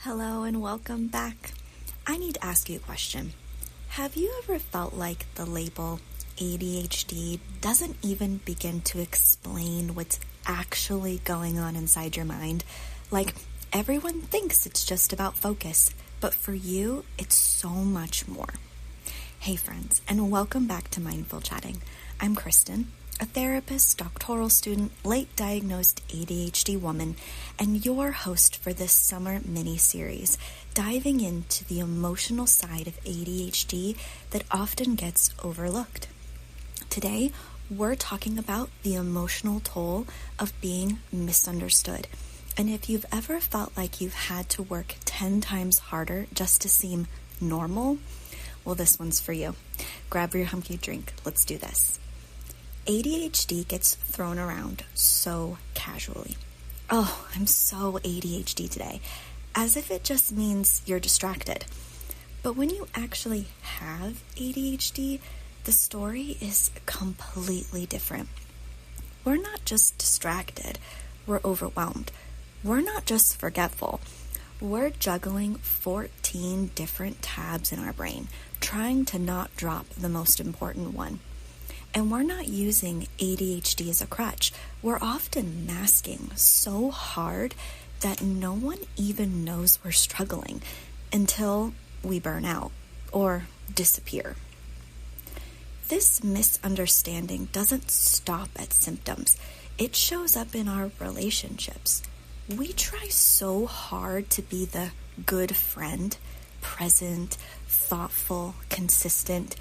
Hello and welcome back. I need to ask you a question. Have you ever felt like the label ADHD doesn't even begin to explain what's actually going on inside your mind? Like, everyone thinks it's just about focus, but for you, it's so much more. Hey friends, and welcome back to Mindful Chatting. I'm Kristen, a therapist, doctoral student, late diagnosed ADHD woman, and your host for this summer mini-series, diving into the emotional side of ADHD that often gets overlooked. Today, we're talking about the emotional toll of being misunderstood. And if you've ever felt like you've had to work 10 times harder just to seem normal, well, this one's for you. Grab your hunky drink. Let's do this. ADHD gets thrown around so casually. Oh, I'm so ADHD today, as if it just means you're distracted. But when you actually have ADHD, the story is completely different. We're not just distracted, we're overwhelmed. We're not just forgetful. We're juggling 14 different tabs in our brain, trying to not drop the most important one. And we're not using ADHD as a crutch. We're often masking so hard that no one even knows we're struggling until we burn out or disappear. This misunderstanding doesn't stop at symptoms. It shows up in our relationships. We try so hard to be the good friend, present, thoughtful, consistent,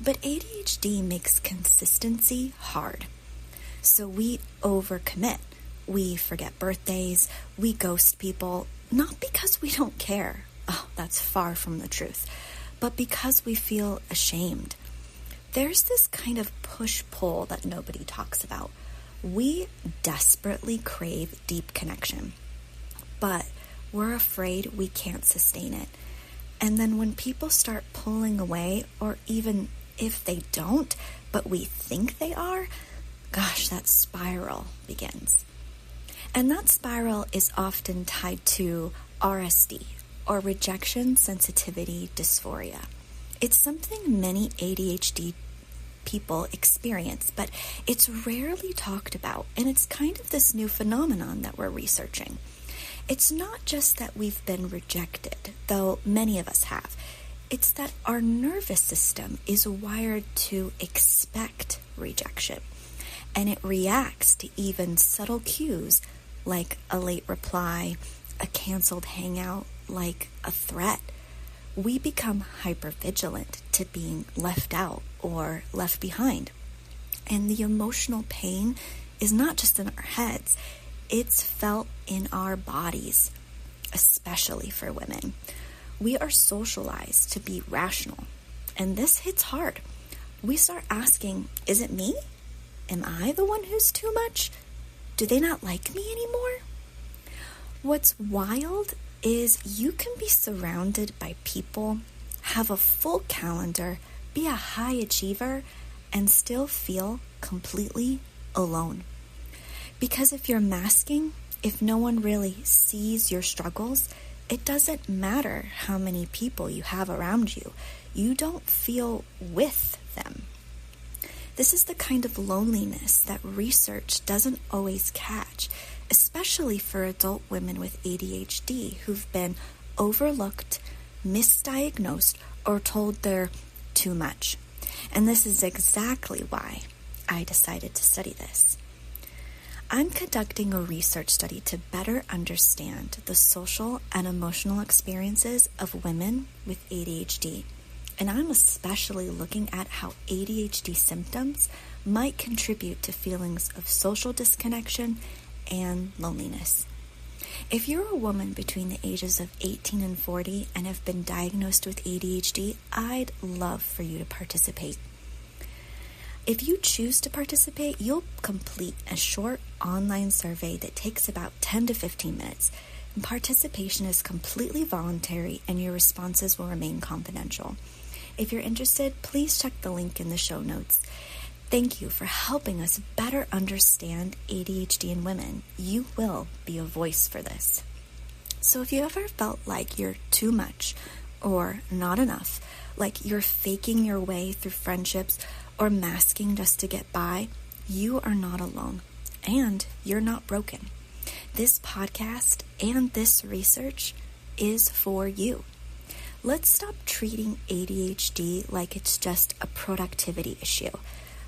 but ADHD makes consistency hard. So we overcommit. We forget birthdays. We ghost people, not because we don't care. Oh, that's far from the truth. But because we feel ashamed. There's this kind of push-pull that nobody talks about. We desperately crave deep connection, but we're afraid we can't sustain it. And then when people start pulling away, or even if they don't, but we think they are, gosh, that spiral begins. And that spiral is often tied to RSD, or Rejection Sensitivity Dysphoria. It's something many ADHD people experience, but it's rarely talked about, and it's kind of this new phenomenon that we're researching. It's not just that we've been rejected, though many of us have. It's that our nervous system is wired to expect rejection, and it reacts to even subtle cues like a late reply, a canceled hangout, like a threat. We become hypervigilant to being left out or left behind. And the emotional pain is not just in our heads, it's felt in our bodies, especially for women. We are socialized to be rational, and this hits hard. We start asking, is it me? Am I the one who's too much? Do they not like me anymore? What's wild is you can be surrounded by people, have a full calendar, be a high achiever, and still feel completely alone. Because if you're masking, if no one really sees your struggles, it doesn't matter how many people you have around you. You don't feel with them. This is the kind of loneliness that research doesn't always catch, especially for adult women with ADHD who've been overlooked, misdiagnosed, or told they're too much. And this is exactly why I decided to study this. I'm conducting a research study to better understand the social and emotional experiences of women with ADHD. And I'm especially looking at how ADHD symptoms might contribute to feelings of social disconnection and loneliness. If you're a woman between the ages of 18 and 40 and have been diagnosed with ADHD, I'd love for you to participate. If you choose to participate, you'll complete a short online survey that takes about 10 to 15 minutes. And participation is completely voluntary, and your responses will remain confidential. If you're interested, please check the link in the show notes. Thank you for helping us better understand ADHD in women. You will be a voice for this. So if you ever felt like you're too much or not enough, like you're faking your way through friendships or masking just to get by, you are not alone, and you're not broken. This podcast and this research is for you. Let's stop treating ADHD like it's just a productivity issue.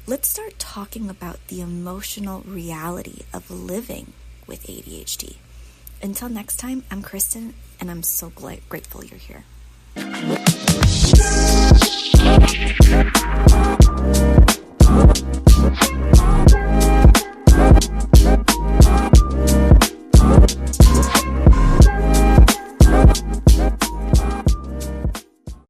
Let's start talking about the emotional reality of living with ADHD. Until next time, I'm Kristen, and I'm so grateful you're here.